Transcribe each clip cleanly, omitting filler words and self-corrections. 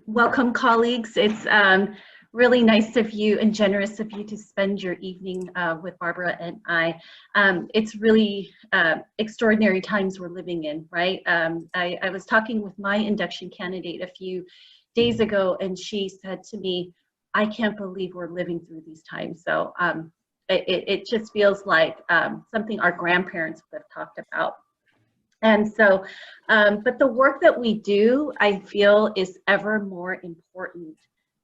Welcome, colleagues. It's really nice of you and generous of you to spend your evening with Barbara and I. It's really extraordinary times we're living in, right? I was talking with my induction candidate a few days ago, and she said to me, I can't believe we're living through these times. So it just feels like something our grandparents would have talked about. And so, but the work that we do, I feel, is ever more important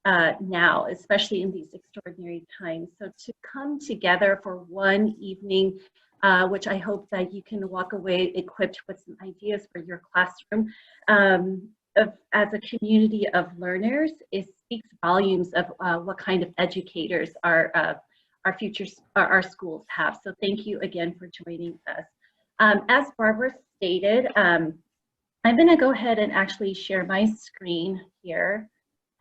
now, especially in these extraordinary times. So to come together for one evening, which I hope that you can walk away equipped with some ideas for your classroom, as a community of learners, it speaks volumes of what kind of educators our schools have. So thank you again for joining us. As Barbara stated, I'm going to go ahead and actually share my screen here.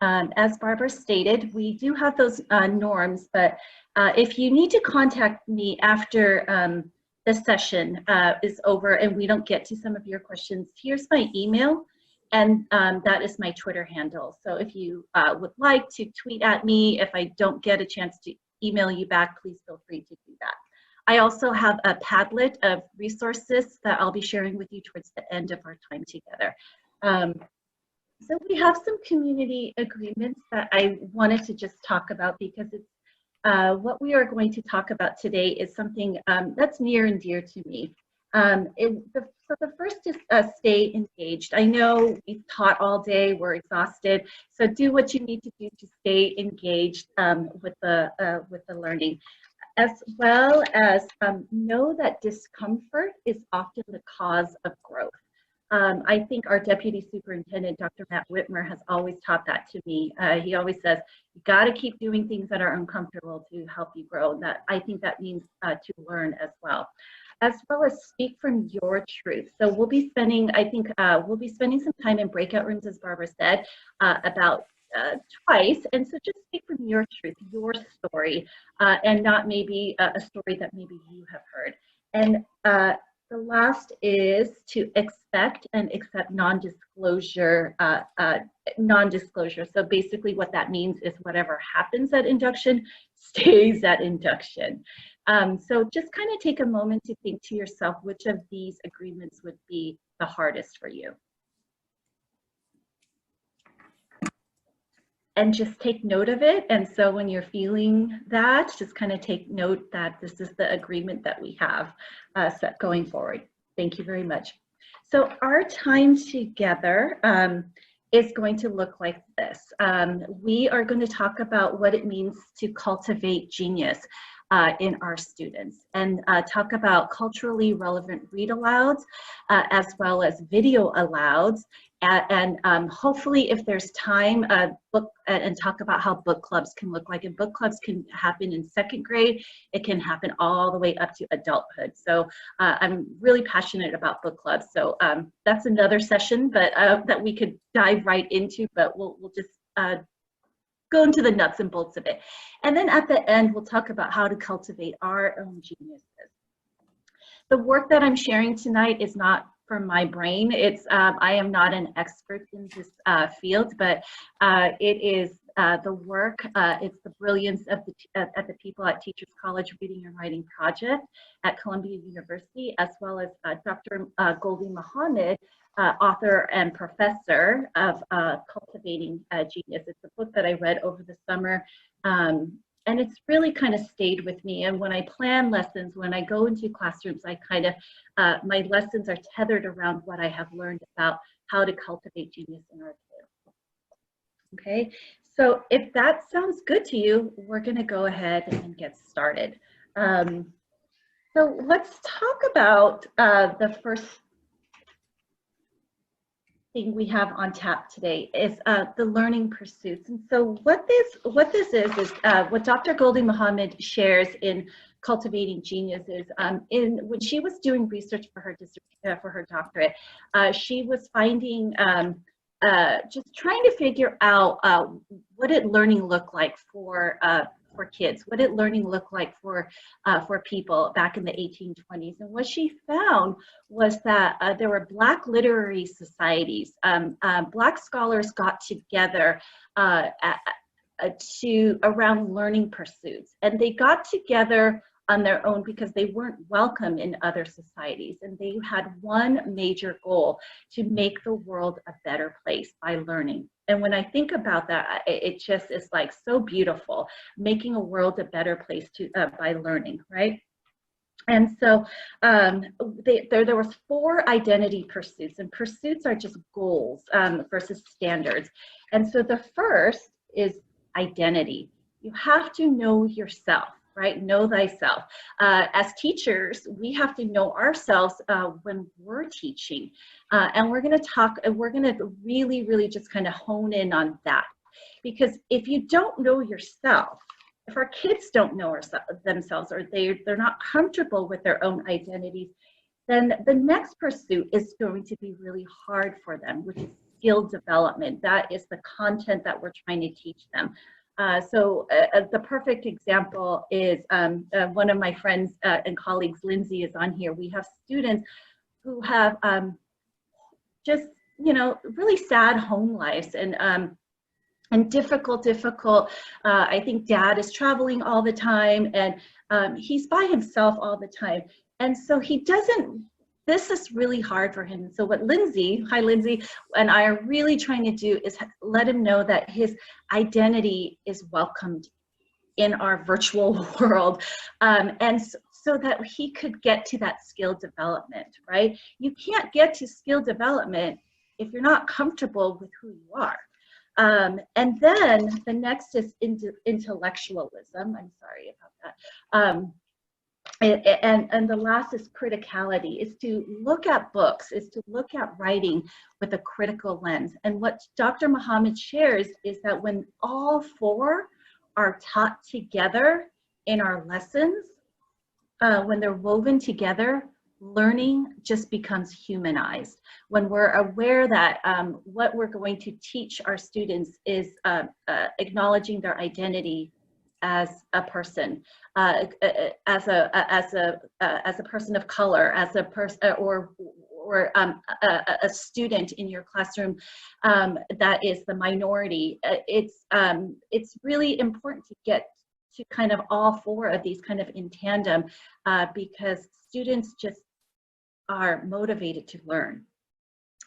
As Barbara stated, we do have those norms, but if you need to contact me after the session is over and we don't get to some of your questions, here's my email, and that is my Twitter handle. So if you would like to tweet at me, if I don't get a chance to email you back, please feel free to do that. I also have a Padlet of resources that I'll be sharing with you towards the end of our time together. So we have some community agreements that I wanted to just talk about because it's what we are going to talk about today is something that's near and dear to me. So the first is stay engaged. I know we've taught all day, we're exhausted, so do what you need to do to stay engaged with the learning. As well as know that discomfort is often the cause of growth. I think our Deputy Superintendent, Dr. Matt Whitmer, has always taught that to me. He always says, you gotta keep doing things that are uncomfortable to help you grow. I think that means to learn as well as speak from your truth. So we'll be spending, I think, we'll be spending some time in breakout rooms, as Barbara said, about twice, and so just speak from your truth, your story, and not maybe a story that maybe you have heard. And the last is to expect and accept non-disclosure. So basically what that means is whatever happens at induction stays at induction. So just kind of take a moment to think to yourself which of these agreements would be the hardest for you. And just take note of it. And so when you're feeling that, just kind of take note that this is the agreement that we have set going forward. Thank you very much. So our time together is going to look like this. We are going to talk about what it means to cultivate genius in our students, and talk about culturally relevant read alouds as well as video alouds, and hopefully if there's time, and talk about how book clubs can look like. And book clubs can happen in second grade, it can happen all the way up to adulthood. So I'm really passionate about book clubs, so that's another session but that we could dive right into, but we'll just go into the nuts and bolts of it. And then at the end, we'll talk about how to cultivate our own geniuses. The work that I'm sharing tonight is not from my brain. It's I am not an expert in this field, but it is the work, it's the brilliance of the people at Teachers College Reading and Writing Project at Columbia University, as well as Dr. Goldie Muhammad, author and professor of Cultivating Genius. It's a book that I read over the summer, and it's really kind of stayed with me. And when I plan lessons, when I go into classrooms, I kind of, my lessons are tethered around what I have learned about how to cultivate genius in our kids. Okay, so if that sounds good to you, we're gonna go ahead and get started. So let's talk about the first thing we have on tap today is the learning pursuits. And so what this is what Dr. Goldie Muhammad shares in Cultivating Genius is when she was doing research for her doctorate, she was finding just trying to figure out what did learning look like for for kids? What did learning look like for people back in the 1820s? And what she found was that there were Black literary societies. Black scholars got together to around learning pursuits, and they got together on their own because they weren't welcome in other societies, and they had one major goal: to make the world a better place by learning. And when I think about that, it just is like so beautiful, making a world a better place by learning, right? And so there was 4 identity pursuits, and pursuits are just goals versus standards. And so the first is identity. You have to know yourself, right? Know thyself. As teachers, we have to know ourselves when we're teaching. And we're going to really, really just kind of hone in on that. Because if you don't know yourself, if our kids don't know themselves, or they're not comfortable with their own identities, then the next pursuit is going to be really hard for them, which is skill development. That is the content that we're trying to teach them. So the perfect example is one of my friends and colleagues, Lindsay, is on here. We have students who have just, really sad home lives, and difficult. I think dad is traveling all the time, and he's by himself all the time. And so this is really hard for him. So what Lindsay, hi Lindsay, and I are really trying to do is let him know that his identity is welcomed in our virtual world. And so that he could get to that skill development, right? You can't get to skill development if you're not comfortable with who you are. And then the next is intellectualism. I'm sorry about that. And the last is criticality, is to look at books, is to look at writing with a critical lens. And what Dr. Muhammad shares is that when all 4 are taught together in our lessons, when they're woven together, learning just becomes humanized. When we're aware that what we're going to teach our students is acknowledging their identity as a person, as a person of color, as a person, or a student in your classroom that is the minority. It's really important to get to kind of all 4 of these kind of in tandem, because students just are motivated to learn.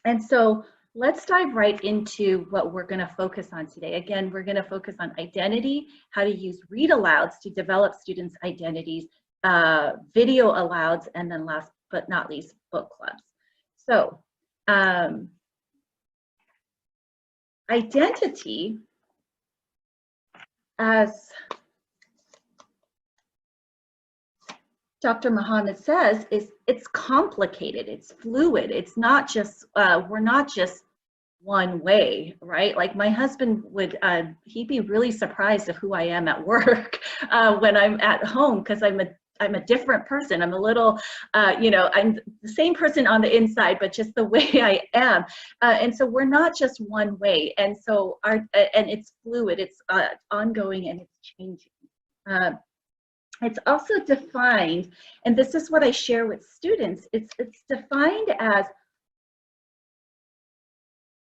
And so let's dive right into what we're going to focus on today. Again, we're going to focus on identity, how to use read alouds to develop students' identities, video alouds, and then last but not least, book clubs. So identity, as Dr. Muhammad says, it's complicated, it's fluid, it's not just, we're not just one way, right? Like my husband would, he'd be really surprised of who I am at work when I'm at home, because I'm a different person. I'm a little, I'm the same person on the inside, but just the way I am. And so we're not just one way. And so and it's fluid, it's ongoing, and it's changing. It's also defined, and this is what I share with students, it's defined as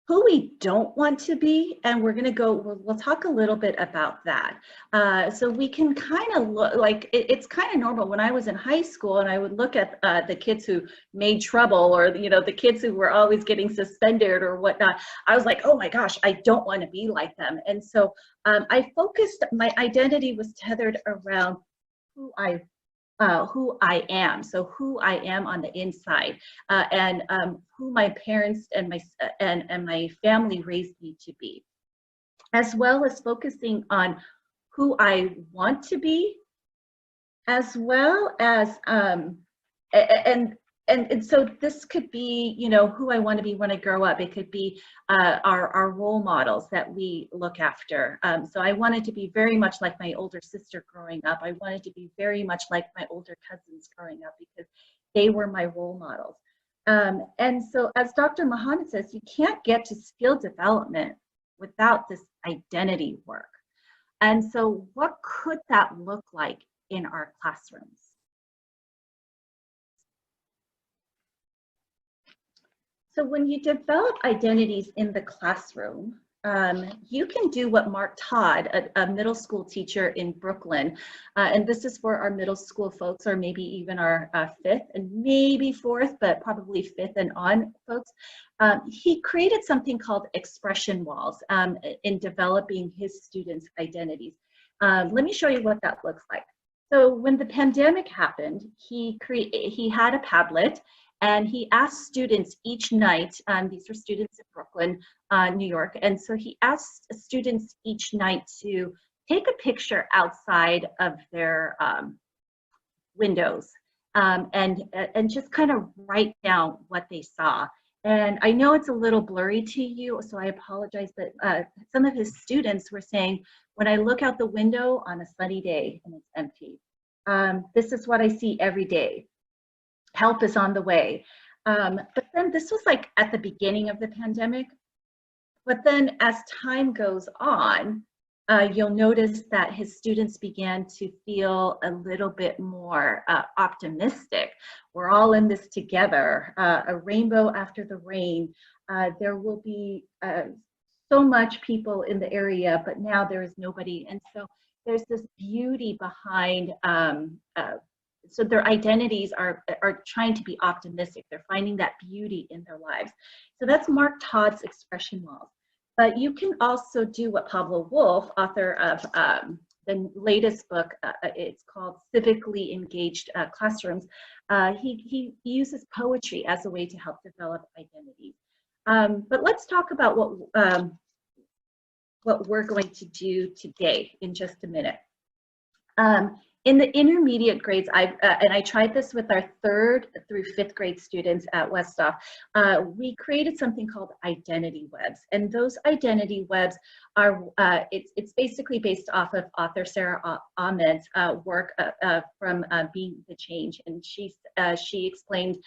who we don't want to be, and we're going to we'll talk a little bit about that. So we can kind of look, like it's kind of normal. When I was in high school and I would look at the kids who made trouble, or the kids who were always getting suspended or whatnot, I was like, oh my gosh, I don't want to be like them. And so I focused, my identity was tethered around who I am, so who I am on the inside, and who my parents and my family raised me to be, as well as focusing on who I want to be, as well as and so this could be, who I want to be when I grow up. It could be our role models that we look after. So I wanted to be very much like my older sister growing up. I wanted to be very much like my older cousins growing up, because they were my role models. And so, as Dr. Muhammad says, you can't get to skill development without this identity work. And so what could that look like in our classrooms? So when you develop identities in the classroom, you can do what Mark Todd, a middle school teacher in Brooklyn, and this is for our middle school folks, or maybe even our fifth and maybe fourth, but probably fifth and on folks. He created something called expression walls in developing his students' identities. Let me show you what that looks like. So when the pandemic happened, he had a Padlet, and he asked students each night, these were students in Brooklyn, New York, and so he asked students each night to take a picture outside of their windows and just kind of write down what they saw. And I know it's a little blurry to you, so I apologize, but some of his students were saying, when I look out the window on a sunny day and it's empty, this is what I see every day. Help is on the way. But then this was like at the beginning of the pandemic. But then as time goes on, you'll notice that his students began to feel a little bit more optimistic. We're all in this together, a rainbow after the rain. There will be so much people in the area, but now there is nobody. And so there's this beauty behind so their identities are trying to be optimistic. They're finding that beauty in their lives. So that's Mark Todd's expression walls. But you can also do what Pablo Wolf, author of the latest book, it's called Civically Engaged Classrooms. He uses poetry as a way to help develop identities. But let's talk about what we're going to do today in just a minute. In the intermediate grades, and I tried this with our 3rd through 5th grade students at Westhoff, we created something called identity webs. And those identity webs are, it's basically based off of author Sarah Ahmed's work from Being the Change. And she explained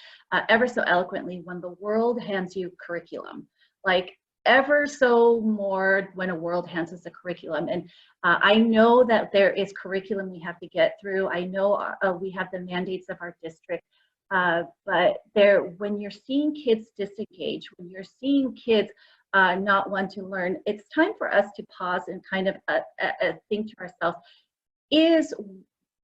ever so eloquently, when the world hands you curriculum, like ever so more when a world hands us a curriculum. And I know that there is curriculum we have to get through. I know we have the mandates of our district, but when you're seeing kids disengage, when you're seeing kids not want to learn, it's time for us to pause and kind of think to ourselves, is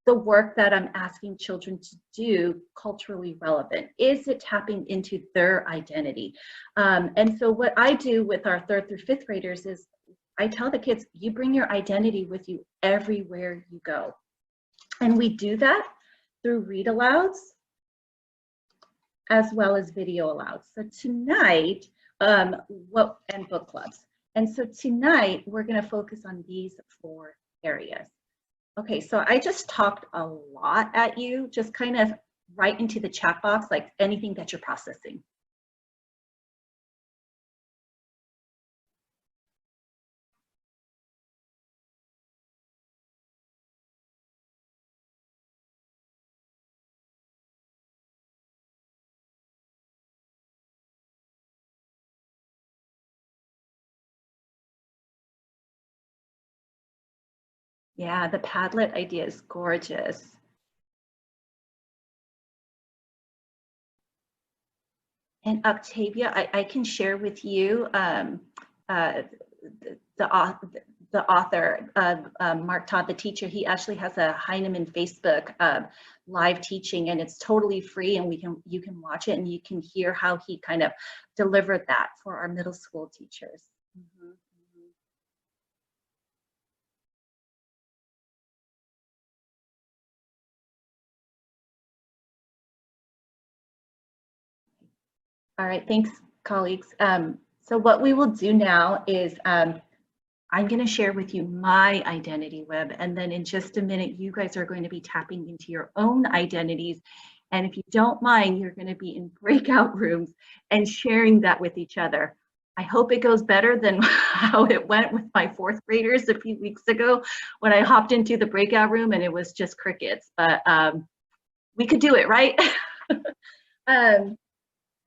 the work that I'm asking children to do culturally relevant? Is it tapping into their identity? And so what I do with our 3rd through 5th graders is I tell the kids, you bring your identity with you everywhere you go. And we do that through read alouds as well as video alouds. So tonight, and book clubs. And so tonight, we're gonna focus on these 4 areas. Okay, so I just talked a lot at you, just kind of write into the chat box, like anything that you're processing. Yeah, the Padlet idea is gorgeous. And Octavia, I can share with you the author, Mark Todd, the teacher. He actually has a Heinemann Facebook live teaching, and it's totally free, and you can watch it and you can hear how he kind of delivered that for our middle school teachers. Mm-hmm. All right, thanks, colleagues. So what we will do now is I'm going to share with you my identity web, and then in just a minute, you guys are going to be tapping into your own identities. And if you don't mind, you're going to be in breakout rooms and sharing that with each other. I hope it goes better than how it went with my 4th graders a few weeks ago when I hopped into the breakout room and it was just crickets, but we could do it, right?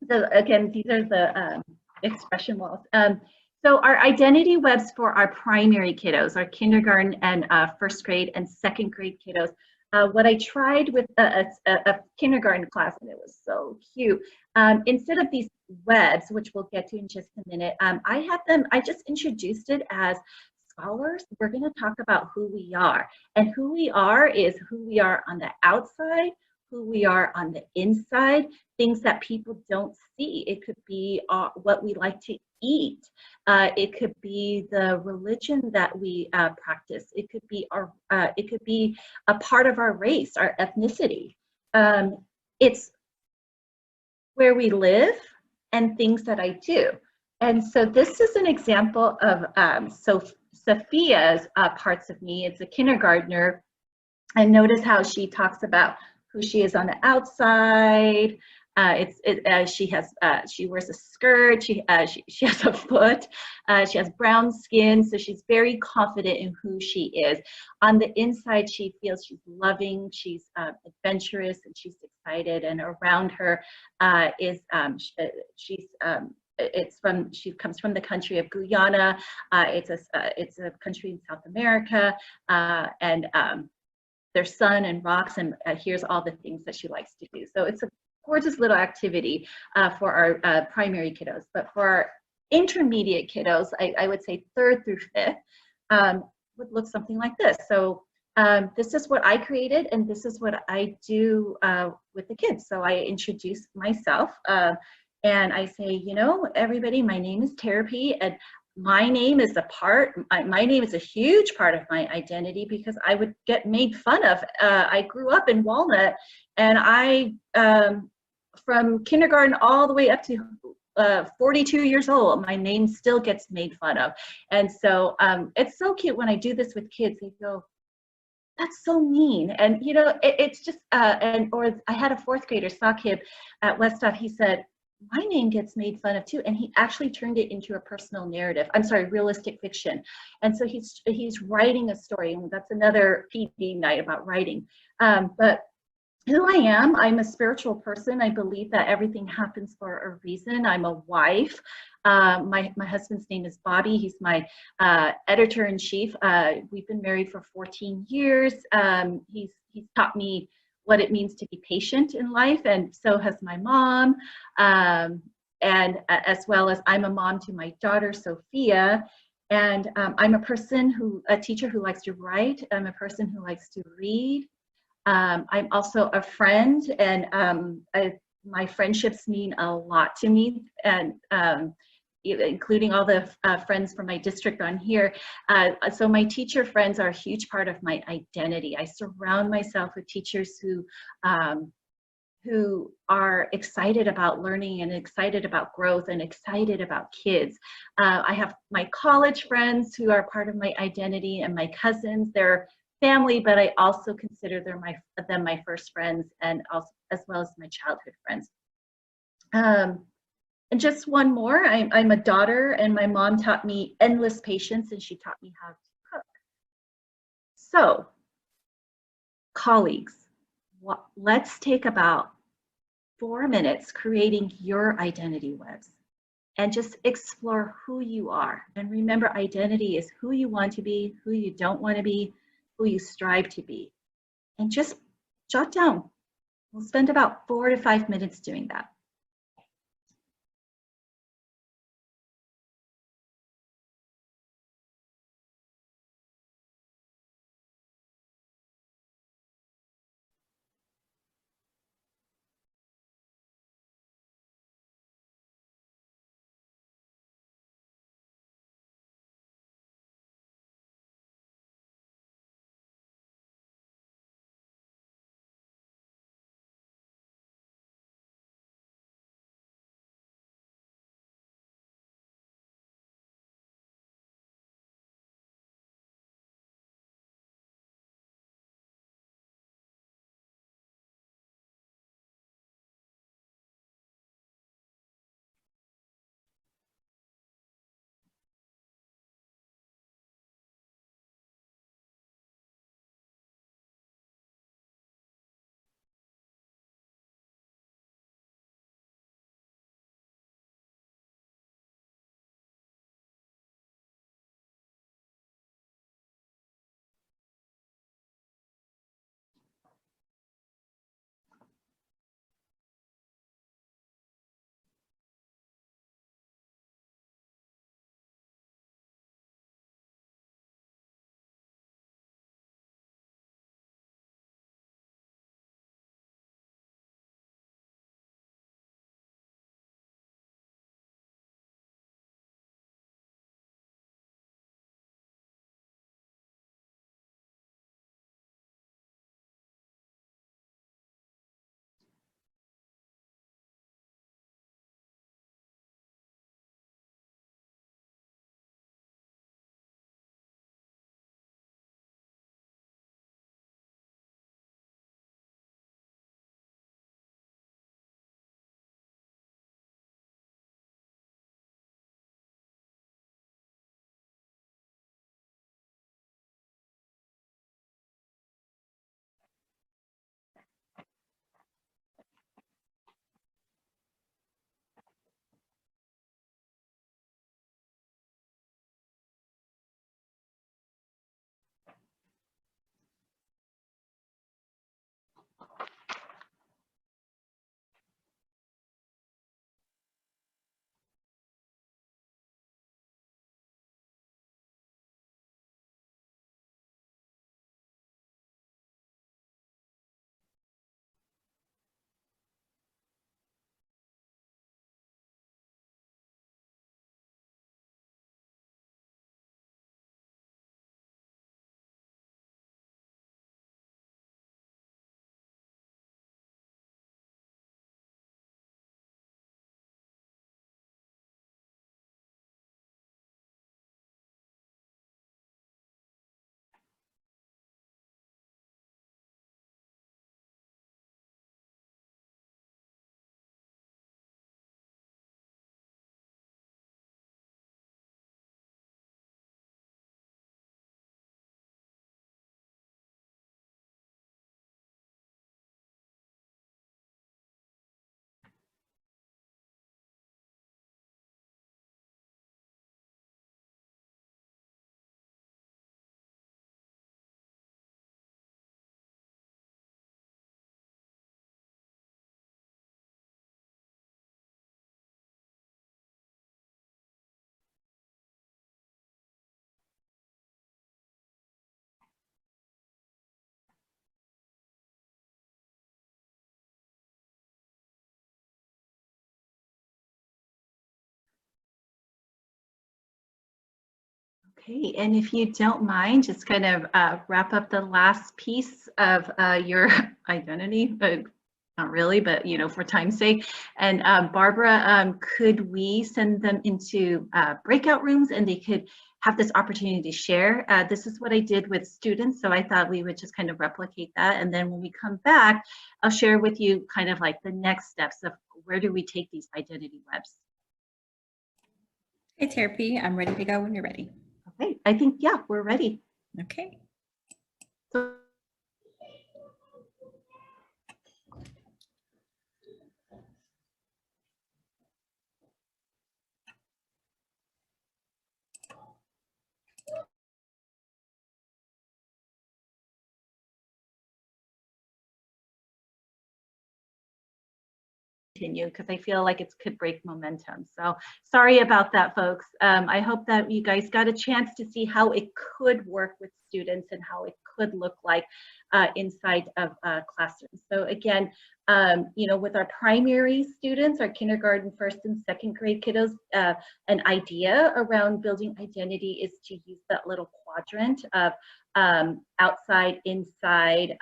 So again, these are the expression walls. So our identity webs for our primary kiddos, our kindergarten and first grade and second grade kiddos. What I tried with a kindergarten class, and it was so cute. Instead of these webs, which we'll get to in just a minute, I just introduced it as scholars. We're going to talk about who we are. And who we are is who we are on the outside, who we are on the inside, things that people don't see. It could be what we like to eat. It could be the religion that we practice. It could be a part of our race, our ethnicity. It's where we live and things that I do. And so this is an example of Sophia's parts of me. It's a kindergartner. And notice how she talks about who she is on the outside. She wears a skirt. She has a foot. She has brown skin, so she's very confident in who she is. On the inside, she feels she's loving, she's adventurous, and she's excited. And around her she comes from the country of Guyana. It's a country in South America, and there's sun and rocks, and here's all the things that she likes to do. So it's a gorgeous little activity for our primary kiddos. But for our intermediate kiddos, I would say 3rd through 5th, would look something like this. So this is what I created, and this is what I do with the kids. So I introduce myself, and I say, you know, everybody, my name is Therapy, and my name is my name is a huge part of my identity because I would get made fun of. I grew up in Walnut, and from kindergarten all the way up to 42 years old, my name still gets made fun of. And so it's so cute when I do this with kids. They go, that's so mean. And you know, it's just, or I had a 4th grader, Sakib, at Westhoff. He said, my name gets made fun of too, and he actually turned it into a personal narrative. I'm sorry, realistic fiction. And so he's writing a story, and that's another PD night about writing. But who I am, I'm a spiritual person. I believe that everything happens for a reason. I'm a wife. My husband's name is Bobby. He's my editor-in-chief. We've been married for 14 years. He's taught me what it means to be patient in life, and so has my mom. And as well as I'm a mom to my daughter, Sophia. And I'm a teacher who likes to write. I'm a person who likes to read. I'm also a friend, and my friendships mean a lot to me, and including all the friends from my district on here. So my teacher friends are a huge part of my identity. I surround myself with teachers who are excited about learning and excited about growth and excited about kids. I have my college friends who are part of my identity, and my cousins. They're family, but I also consider them my first friends, and also as well as my childhood friends. And just one more, I'm a daughter, and my mom taught me endless patience, and she taught me how to cook. So, colleagues, let's take about 4 minutes creating your identity webs and just explore who you are. And remember, identity is who you want to be, who you don't want to be, who you strive to be. And just jot down. We'll spend about 4 to 5 minutes doing that. Okay, and if you don't mind, just kind of wrap up the last piece of your identity, but not really, but for time's sake. And Barbara, could we send them into breakout rooms and they could have this opportunity to share? This is what I did with students, so I thought we would just kind of replicate that. And then when we come back, I'll share with you kind of like the next steps of where do we take these identity webs. Hey, Therapy, I'm ready to go when you're ready. Okay, I think, yeah, we're ready. Okay. So continue because I feel like it could break momentum. So sorry about that, folks. I hope that you guys got a chance to see how it could work with students and how it could look like inside of classrooms. So again, with our primary students, our kindergarten, first and second grade kiddos, an idea around building identity is to use that little quadrant of outside, inside,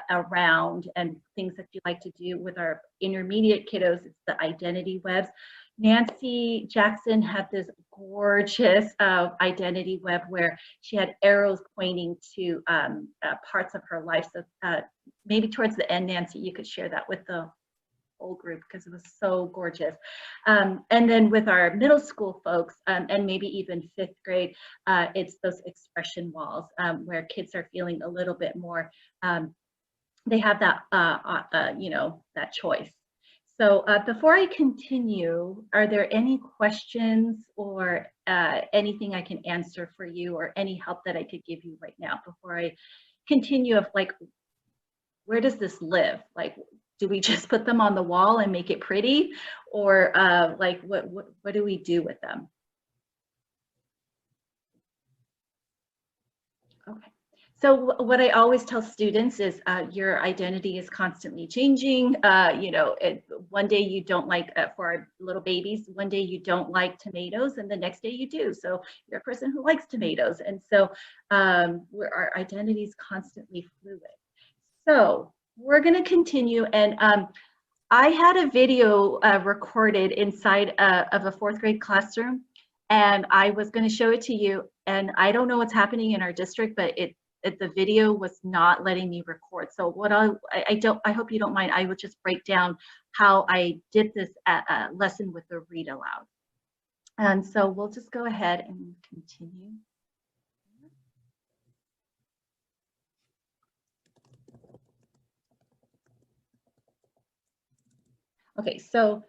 around, and things that you like to do. With our intermediate kiddos, it's the identity webs. Nancy Jackson had this gorgeous identity web where she had arrows pointing to parts of her life. So maybe towards the end, Nancy, you could share that with the whole group because it was so gorgeous. And then with our middle school folks, and maybe even fifth grade, it's those expression walls where kids are feeling a little bit more, they have that, that choice. So before I continue, are there any questions or anything I can answer for you or any help that I could give you right now before I continue of like, where does this live? Like, do we just put them on the wall and make it pretty? Or like, what do we do with them? Okay. So what I always tell students is your identity is constantly changing. One day you don't like, for our little babies, one day you don't like tomatoes and the next day you do. So you're a person who likes tomatoes. And so our identity is constantly fluid. So we're going to continue, and I had a video recorded inside of a fourth grade classroom, and I was going to show it to you. And I don't know what's happening in our district, but the video was not letting me record. So what I hope you don't mind. I would just break down how I did this lesson with the read aloud. And so we'll just go ahead and continue. Okay, so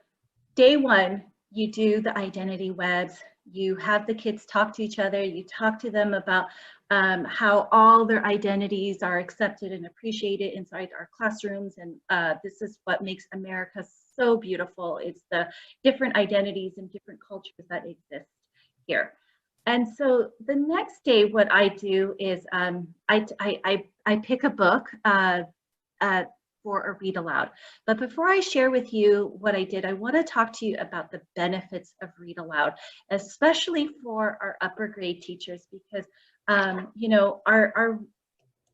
day one, you do the identity webs. You have the kids talk to each other. You talk to them about how all their identities are accepted and appreciated inside our classrooms. And this is what makes America so beautiful. It's the different identities and different cultures that exist here. And so the next day, what I do is I pick a book for a read aloud. But before I share with you what I did, I want to talk to you about the benefits of read aloud, especially for our upper grade teachers, because our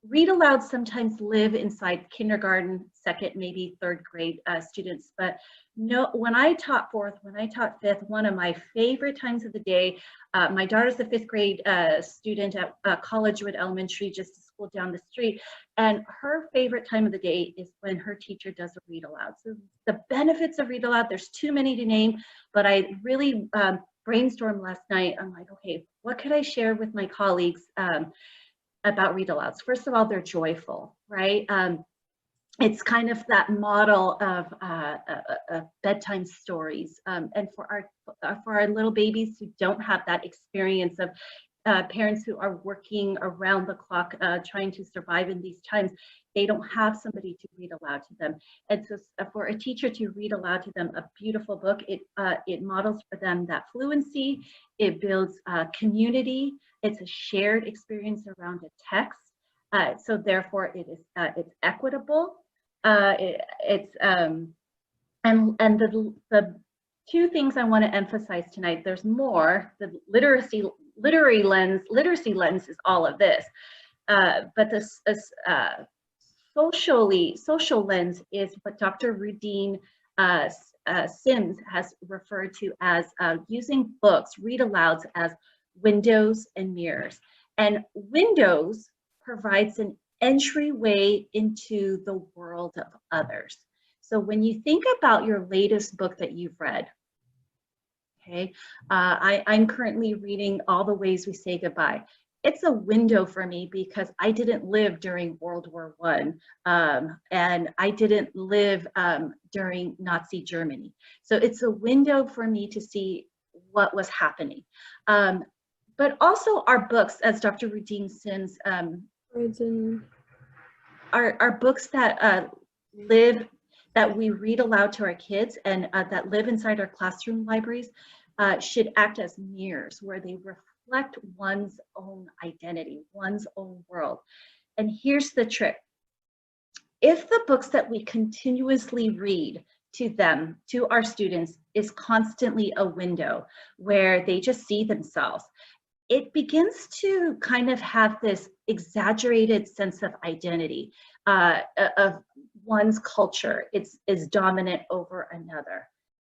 read aloud sometimes live inside kindergarten, second, maybe third grade students. But no, when I taught fourth, when I taught fifth, one of my favorite times of the day, my daughter's a fifth grade student at Collegewood Elementary, just a school down the street. And her favorite time of the day is when her teacher does a read aloud. So the benefits of read aloud, there's too many to name, but I really brainstormed last night. I'm like, okay, what could I share with my colleagues about read alouds? First of all, they're joyful, right? It's kind of that model of bedtime stories, and for our little babies who don't have that experience of parents who are working around the clock trying to survive in these times, they don't have somebody to read aloud to them. And so for a teacher to read aloud to them a beautiful book, it models for them that fluency, it builds community, it's a shared experience around a text. So therefore it's equitable. And the two things I want to emphasize tonight, there's more. The literacy literacy lens is all of this. But this social lens is what Dr. Rudine Sims has referred to as using books, read alouds, as windows and mirrors. And windows provides an entryway into the world of others. So when you think about your latest book that you've read, okay, I'm currently reading All the Ways We Say Goodbye. It's a window for me because I didn't live during World War I, and I didn't live during Nazi Germany. So it's a window for me to see what was happening. But also our books, as Dr. Rudine Sims, are books that that we read aloud to our kids and that live inside our classroom libraries should act as mirrors where they reflect one's own identity, one's own world. And here's the trick. If the books that we continuously read to them, to our students, is constantly a window where they just see themselves, it begins to kind of have this exaggerated sense of identity of one's culture is dominant over another.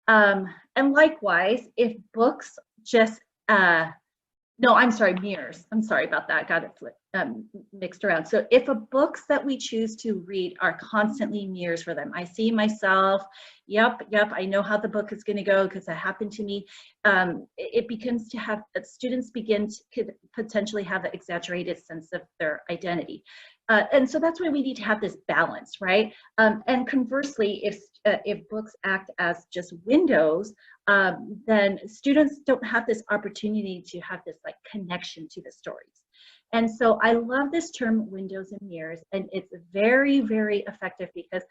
And likewise, if books just, no, I'm sorry, mirrors. I'm sorry about that, got it mixed around. So if the books that we choose to read are constantly mirrors for them, I see myself, yep, I know how the book is gonna go because it happened to me. It begins to have, students could potentially have an exaggerated sense of their identity. And so that's why we need to have this balance, right? And conversely, if books act as just windows, then students don't have this opportunity to have this like connection to the stories. And so I love this term windows and mirrors, and it's very, very effective because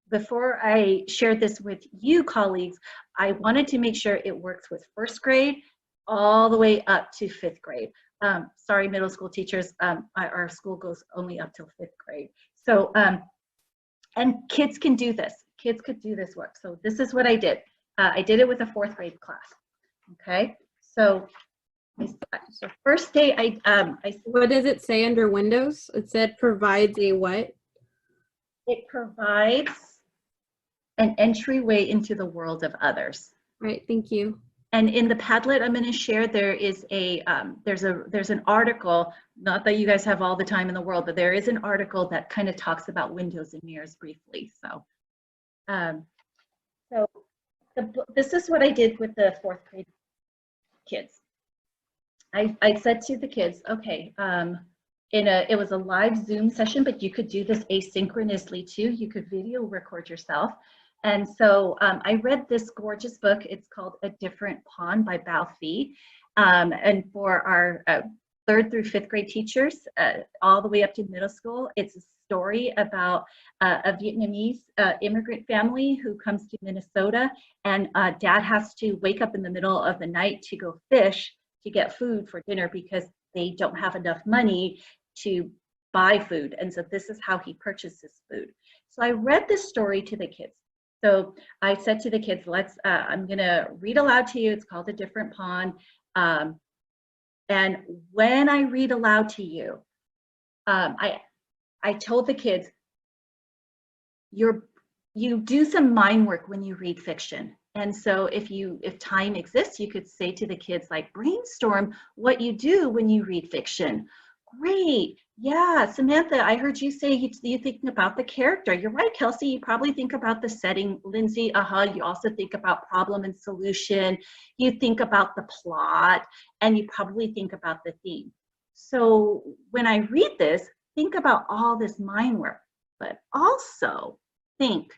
before I shared this with you colleagues, I wanted to make sure it works with first grade all the way up to fifth grade. Sorry, middle school teachers, our school goes only up till fifth grade. So, and kids can do this. Kids could do this work. So this is what I did. I did it with a fourth grade class. Okay, so the first day what does it say under Windows? It said provides a what? It provides an entryway into the world of others. Right, thank you. And in the Padlet I'm going to share, there is a there's an article, not that you guys have all the time in the world, but there is an article that kind of talks about windows and mirrors briefly. So, this is what I did with the fourth grade kids. I said to the kids, okay, it was a live Zoom session, but you could do this asynchronously too. You could video record yourself. And so I read this gorgeous book. It's called A Different Pond by Bao Phi. And for our 3rd through 5th grade teachers, all the way up to middle school, it's a story about a Vietnamese immigrant family who comes to Minnesota, and dad has to wake up in the middle of the night to go fish to get food for dinner because they don't have enough money to buy food. And so this is how he purchases food. So I read this story to the kids. So I said to the kids, I'm gonna read aloud to you. It's called A Different Pond. And when I read aloud to you, I told the kids, you do some mind work when you read fiction. And so if time exists, you could say to the kids, like, brainstorm what you do when you read fiction. Great. Yeah, Samantha, I heard you say you think about the character. You're right, Kelsey, you probably think about the setting. Lindsay, you also think about problem and solution. You think about the plot, and you probably think about the theme. So when I read this, think about all this mind work, but also think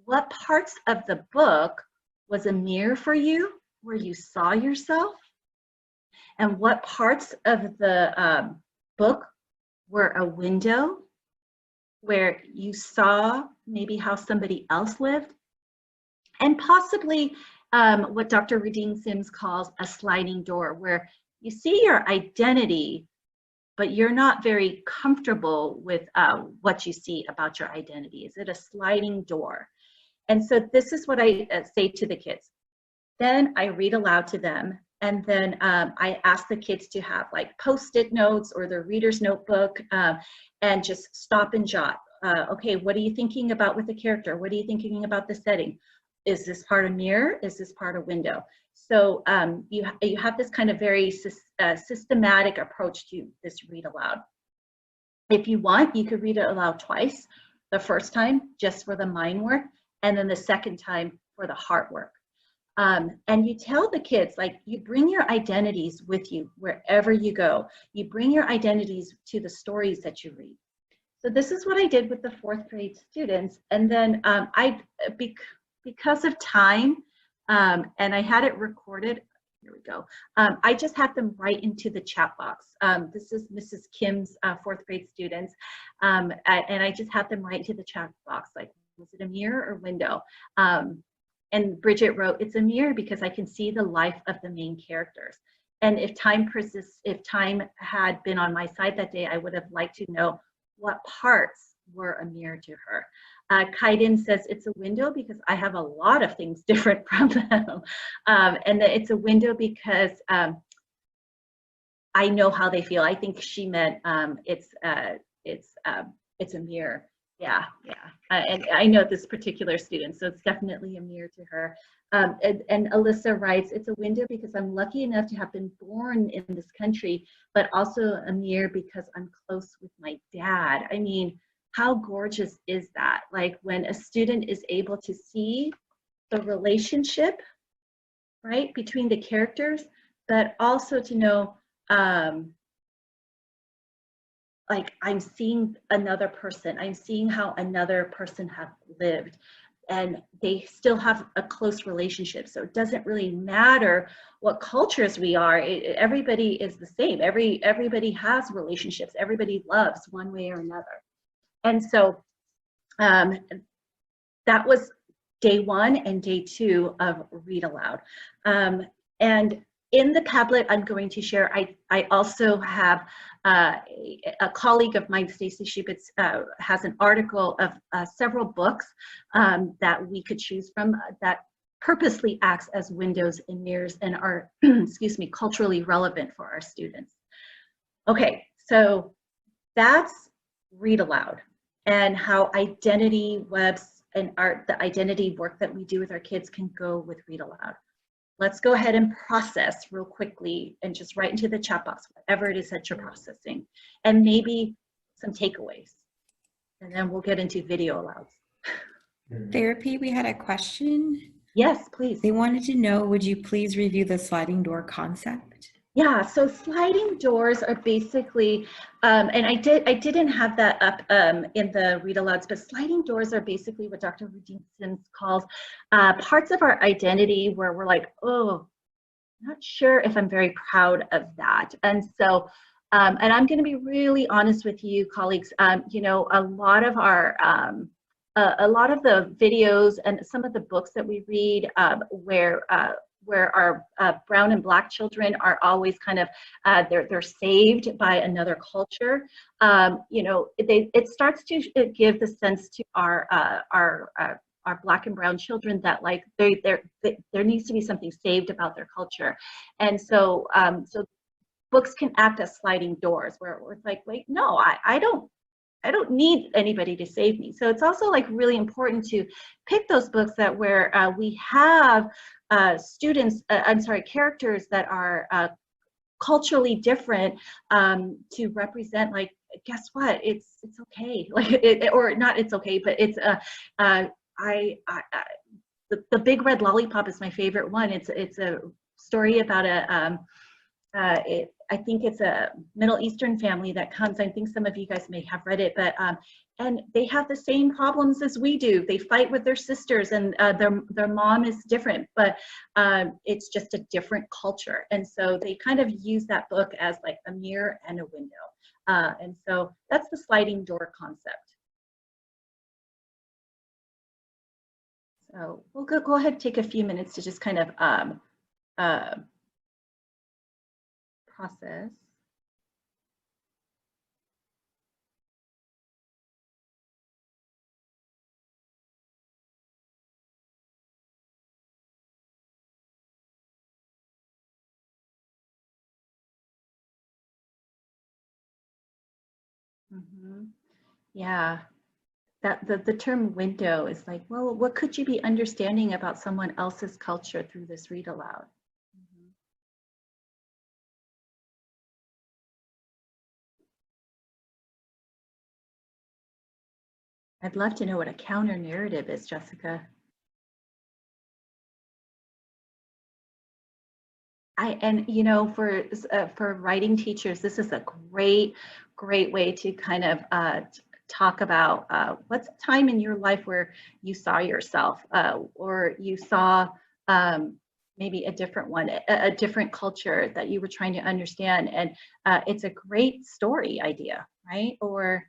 what parts of the book was a mirror for you where you saw yourself, and what parts of the book were a window where you saw maybe how somebody else lived, and possibly what Dr. Rudine Sims calls a sliding door, where you see your identity, but you're not very comfortable with what you see about your identity. Is it a sliding door? And so this is what I say to the kids. Then I read aloud to them, And then I ask the kids to have like Post-it notes or their reader's notebook, and just stop and jot. Okay, what are you thinking about with the character? What are you thinking about the setting? Is this part a mirror? Is this part a window? So you have this kind of very systematic approach to this read aloud. If you want, you could read it aloud twice. The first time just for the mind work, and then the second time for the heart work. And you tell the kids, like, you bring your identities with you wherever you go. You bring your identities to the stories that you read. So this is what I did with the 4th grade students. And then because of time, and I had it recorded, here we go. I just had them write into the chat box. This is Mrs. Kim's 4th grade students. And I just had them write into the chat box, like, was it a mirror or window? And Bridget wrote, it's a mirror because I can see the life of the main characters. And if time had been on my side that day, I would have liked to know what parts were a mirror to her. Kaiden says it's a window because I have a lot of things different from them. And that it's a window because I know how they feel. I think she meant it's a mirror. Yeah. And I know this particular student, so it's definitely a mirror to her. And Alyssa writes, it's a window because I'm lucky enough to have been born in this country, but also a mirror because I'm close with my dad. I mean, how gorgeous is that? Like, when a student is able to see the relationship, right, between the characters, but also to know, like, I'm seeing another person. I'm seeing how another person have lived, and they still have a close relationship. So it doesn't really matter what cultures we are. Everybody is the same. Everybody has relationships. Everybody loves one way or another. And so that was day 1 and day 2 of Read Aloud. And in the Padlet I'm going to share, I also have a colleague of mine, Stacy Shubitz, has an article of several books that we could choose from that purposely acts as windows and mirrors and are, excuse me, culturally relevant for our students. Okay, so that's Read Aloud and how identity webs and the identity work that we do with our kids can go with Read Aloud. Let's go ahead and process real quickly and just write into the chat box, whatever it is that you're processing, and maybe some takeaways. And then we'll get into video alouds. Therapy, we had a question. Yes, please. They wanted to know, would you please review the sliding door concept? Yeah, so sliding doors are basically, and I didn't have that up in the read alouds, but sliding doors are basically what Dr. Rudinson calls parts of our identity where we're like, oh, not sure if I'm very proud of that. And so, and I'm going to be really honest with you, colleagues. You know, a lot of the videos and some of the books that we read where our brown and black children are always kind of they're saved by another culture. You know, it starts to give the sense to our black and brown children that, like, there needs to be something saved about their culture. And so so books can act as sliding doors where it's like, wait, no, I don't need anybody to save me. So it's also like really important to pick those books that where we have characters that are culturally different to represent, like, guess what? It's okay. Like, or not it's okay, but it's the Big Red Lollipop is my favorite one. It's a story about I think it's a Middle Eastern family that comes. I think some of you guys may have read it, but and they have the same problems as we do. They fight with their sisters, and their mom is different, but it's just a different culture. And so they kind of use that book as like a mirror and a window. And so that's the sliding door concept. So we'll go ahead and take a few minutes to just kind of process. Mhm. Yeah, that the term window is like, well, what could you be understanding about someone else's culture through this read aloud? Mhm. I'd love to know what a counter narrative is, Jessica. And you know, for writing teachers, this is a great way to kind of talk about what's a time in your life where you saw yourself, or you saw um, maybe a different one, a different culture that you were trying to understand, and it's a great story idea, right? Or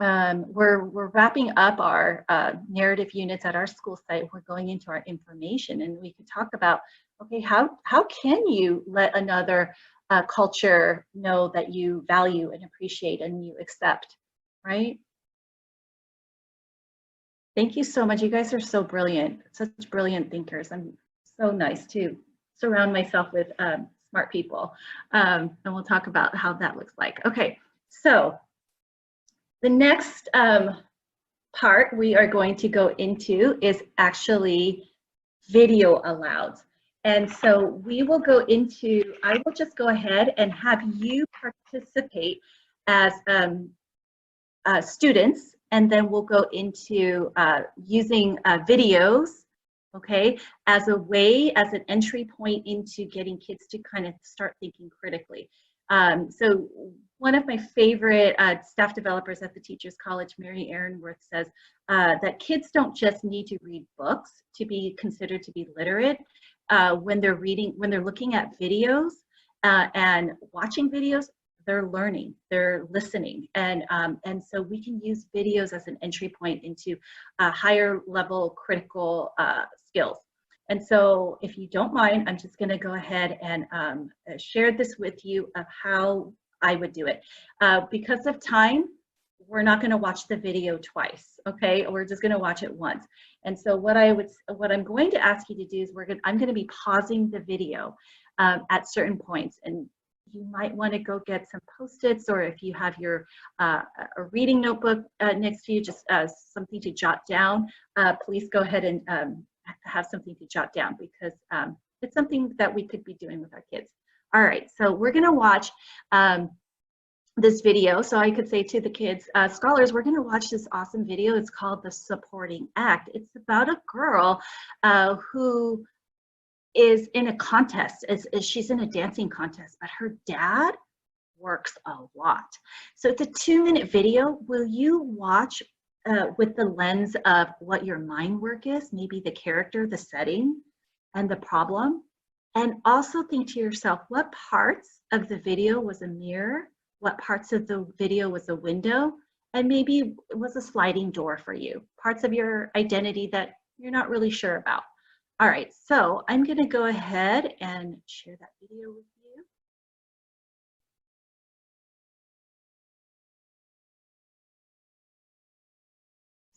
we're wrapping up our narrative units at our school site. We're going into our information, and we could talk about, okay, how can you let another culture know that you value and appreciate and you accept, right? Thank you so much. You guys are so brilliant, such brilliant thinkers. I'm so nice to surround myself with smart people, and we'll talk about how that looks like. Okay, so the next part we are going to go into is actually video aloud. And so we will go into, I will just go ahead and have you participate as students, and then we'll go into using videos, okay, as a way, as an entry point into getting kids to kind of start thinking critically. So one of my favorite staff developers at the Teachers College, Mary Aaronworth, says that kids don't just need to read books to be considered to be literate. When they're reading, when they're looking at videos and watching videos, they're learning, they're listening, and so we can use videos as an entry point into higher level critical skills. And so, if you don't mind, I'm just going to go ahead and share this with you of how I would do it. Because of time, we're not going to watch the video twice, okay? We're just going to watch it once. And so, what I'm going to ask you to do is I'm going to be pausing the video at certain points, and you might want to go get some Post-its, or if you have your a reading notebook next to you, just something to jot down. Please go ahead and have something to jot down, because it's something that we could be doing with our kids. All right, so we're going to watch this video. So I could say to the kids, scholars, we're going to watch this awesome video. It's called The Supporting Act. It's about a girl who is in a contest, she's in a dancing contest, but her dad works a lot. So it's a 2-minute video. Will you watch with the lens of what your mind work is, maybe the character, the setting, and the problem? And also think to yourself, what parts of the video was a mirror? What parts of the video was a window? And maybe it was a sliding door for you, parts of your identity that you're not really sure about. All right, so I'm going to go ahead and share that video with you.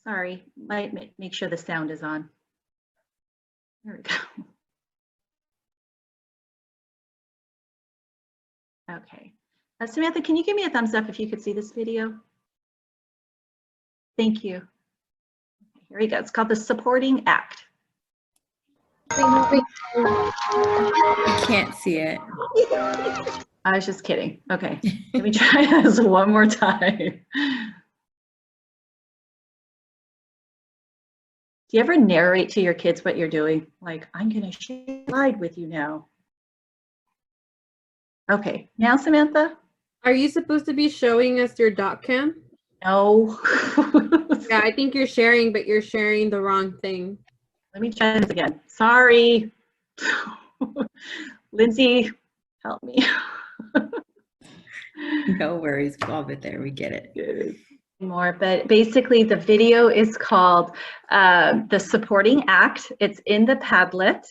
Sorry, might make sure the sound is on. There we go. Okay. Samantha, can you give me a thumbs up if you could see this video? Thank you. Okay, here we go. It's called The Supporting Act. I can't see it. I was just kidding. Okay, let me try this one more time. Do you ever narrate to your kids what you're doing? Like, I'm going to share a slide with you now. Okay, now Samantha? Are you supposed to be showing us your doc cam? No. Yeah, I think you're sharing, but you're sharing the wrong thing. Let me try this again. Sorry. Lindsay, help me. No worries, all of it there, we get it. More, but basically the video is called The Supporting Act. It's in the Padlet.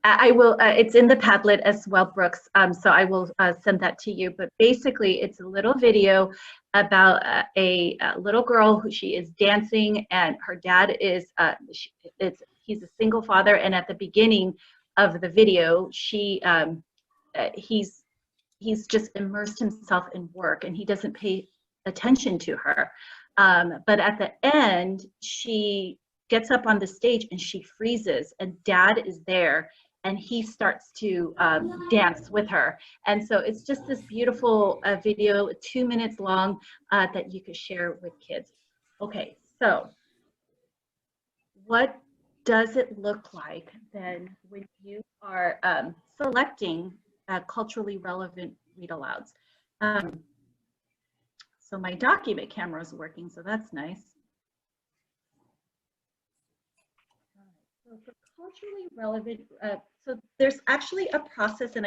I will, it's in the Padlet as well, Brooks, so I will send that to you. But basically it's a little video about a little girl who she is dancing, and her dad is, he's a single father, and at the beginning of the video, he's just immersed himself in work, and he doesn't pay attention to her. But at the end, she gets up on the stage and she freezes, and dad is there, and he starts to dance with her. And so it's just this beautiful video, 2 minutes long, that you could share with kids. Okay, so what does it look like then when you are selecting culturally relevant read-alouds? So my document camera is working, so that's nice. So for culturally relevant, so there's actually a process, and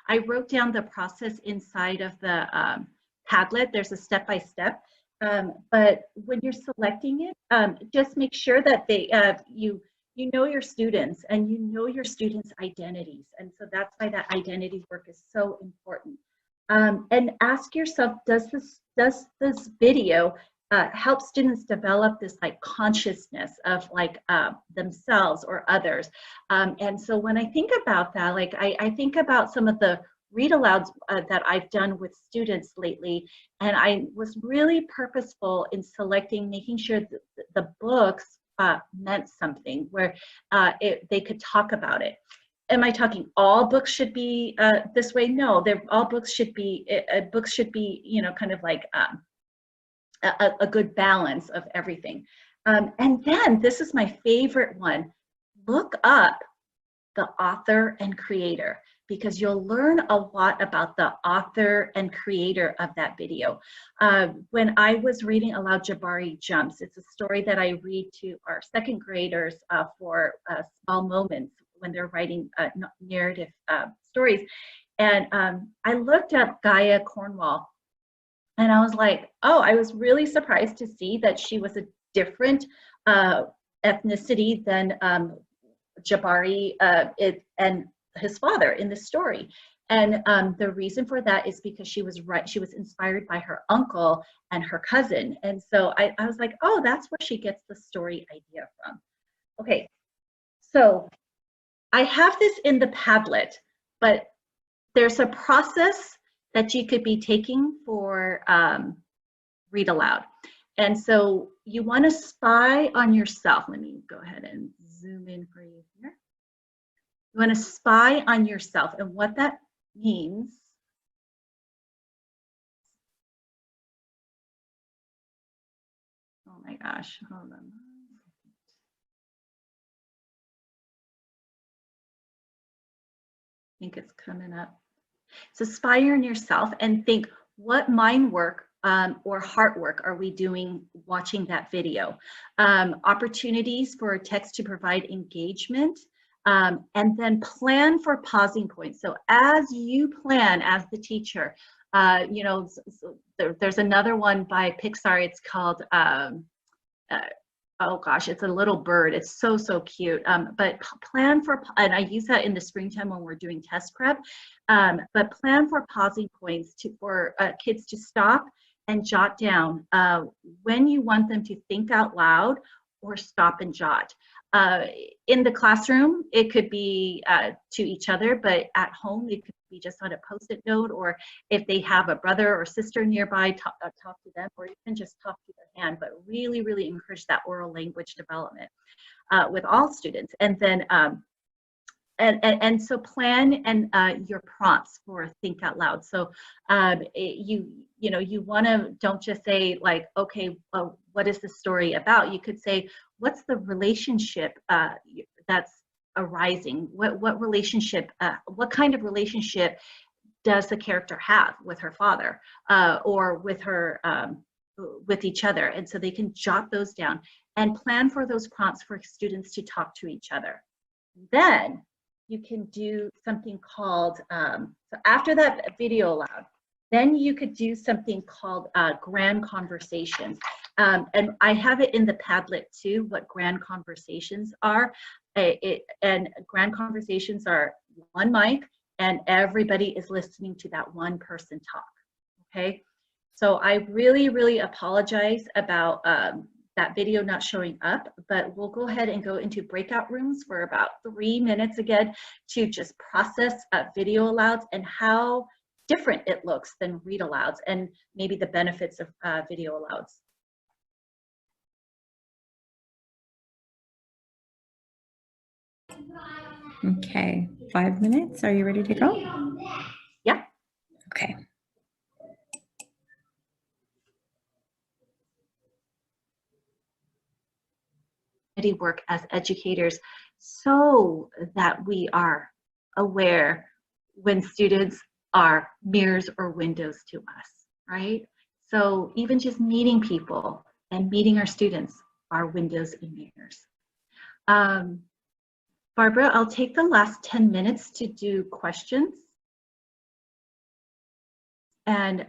I wrote down the process inside of the Padlet. There's a step-by-step, but when you're selecting it, just make sure that you know your students and you know your students' identities, and so that's why that identity work is so important. And ask yourself, does this video help students develop this like consciousness of like themselves or others? And so when I think about that, like I think about some of the read alouds that I've done with students lately, and I was really purposeful in selecting, making sure that the books meant something, where they could talk about it. Am I talking all books should be this way? No, all books should be, you know, kind of like a good balance of everything. And then this is my favorite one. Look up the author and creator, because you'll learn a lot about the author and creator of that video. When I was reading aloud Jabari Jumps, it's a story that I read to our second graders for small moments when they're writing narrative stories. And I looked up Gaia Cornwall, and I was like, oh, I was really surprised to see that she was a different ethnicity than Jabari and his father in the story. And the reason for that is because she was inspired by her uncle and her cousin. And so I was like, oh, that's where she gets the story idea from. Okay, so I have this in the Padlet, but there's a process that you could be taking for read aloud. And so you want to spy on yourself. Let me go ahead and zoom in for you here. You want to spy on yourself, and what that means oh my gosh, hold on. I think it's coming up. So spy on yourself and think, what mind work or heart work are we doing watching that video? Opportunities for text to provide engagement, and then plan for pausing points. So as you plan as the teacher, you know, there's another one by Pixar, it's called, oh gosh, it's a little bird. It's so, so cute. But plan for, and I use that in the springtime when we're doing test prep, but plan for pausing points for kids to stop and jot down when you want them to think out loud or stop and jot. In the classroom, it could be to each other, but at home, it could be just on a Post-it note, or if they have a brother or sister nearby, talk to them, or even just talk to their hand, but really, really encourage that oral language development with all students. And then, and so plan and your prompts for think out loud. So you know, you want to, don't just say like, okay, well, what is the story about? You could say, what's the relationship that's arising? What relationship, what kind of relationship does the character have with her father or with her, with each other? And so they can jot those down and plan for those prompts for students to talk to each other. Then you can do something called, so after that video aloud, then you could do something called grand conversations. And I have it in the Padlet too, what grand conversations are. And grand conversations are one mic and everybody is listening to that one person talk, okay? So I really, really apologize about that video not showing up, but we'll go ahead and go into breakout rooms for about 3 minutes again to just process video alouds and how different it looks than read alouds, and maybe the benefits of video alouds. Okay, 5 minutes. Are you ready to go? Yeah. Okay. Work as educators so that we are aware when students are mirrors or windows to us, right? So even just meeting people and meeting our students are windows and mirrors. Barbara, I'll take the last 10 minutes to do questions. And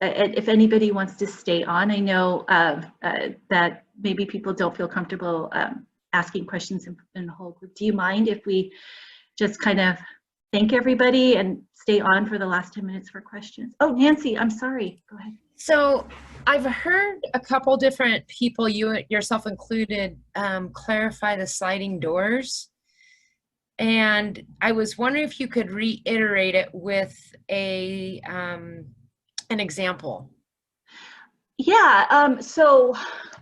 if anybody wants to stay on, I know that maybe people don't feel comfortable asking questions in a whole group. Do you mind if we just kind of thank everybody and stay on for the last 10 minutes for questions? Oh, Nancy, I'm sorry. Go ahead. So I've heard a couple different people, you yourself included, clarify the sliding doors. And I was wondering if you could reiterate it with an example. Yeah, so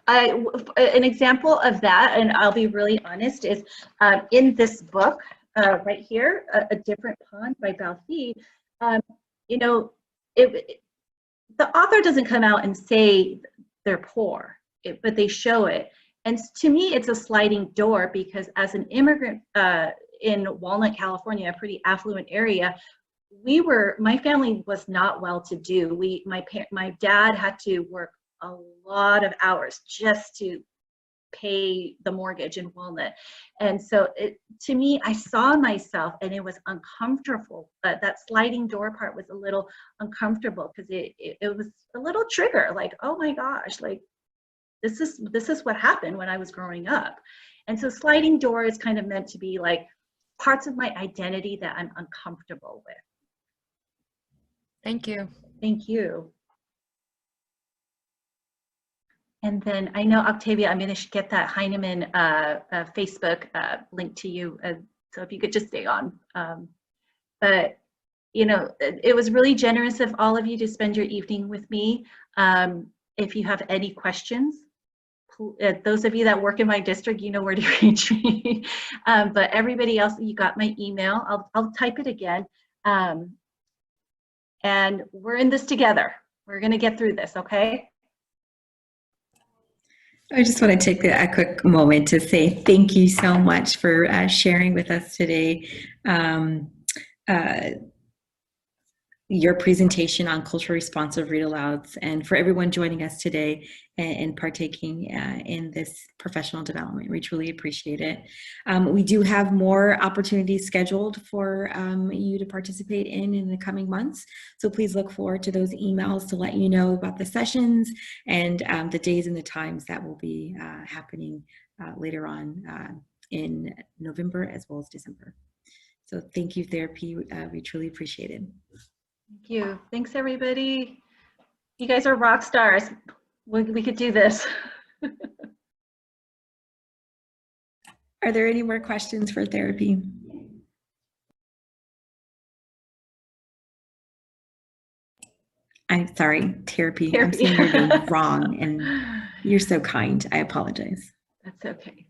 an example of that, and I'll be really honest, is in this book right here, A Different Pond by Balfi. You know, the author doesn't come out and say they're poor, but they show it. And to me, it's a sliding door, because as an immigrant in Walnut, California, a pretty affluent area, my family was not well-to-do. My dad had to work a lot of hours just to pay the mortgage in Walnut. And so to me, I saw myself, and it was uncomfortable. But that sliding door part was a little uncomfortable, because it was a little trigger, like, oh my gosh, like this is what happened when I was growing up. And so sliding door is kind of meant to be like parts of my identity that I'm uncomfortable with. Thank you. Thank you. And then I know, Octavia, I'm going to get that Heinemann Facebook link to you. So if you could just stay on. But, you know, it was really generous of all of you to spend your evening with me. If you have any questions, those of you that work in my district, you know where to reach me. But everybody else, you got my email. I'll type it again. And we're in this together. We're going to get through this, okay? I just want to take a quick moment to say thank you so much for sharing with us today your presentation on culturally responsive read alouds, and for everyone joining us today and partaking in this professional development. We truly appreciate it. We do have more opportunities scheduled for you to participate in the coming months. So please look forward to those emails to let you know about the sessions and the days and the times that will be happening later on in November as well as December. So thank you, Therapy. We truly appreciate it. Thank you. Thanks, everybody. You guys are rock stars. We could do this. Are there any more questions for Therapy? I'm sorry, Therapy. I'm saying your name wrong, and you're so kind. I apologize. That's okay.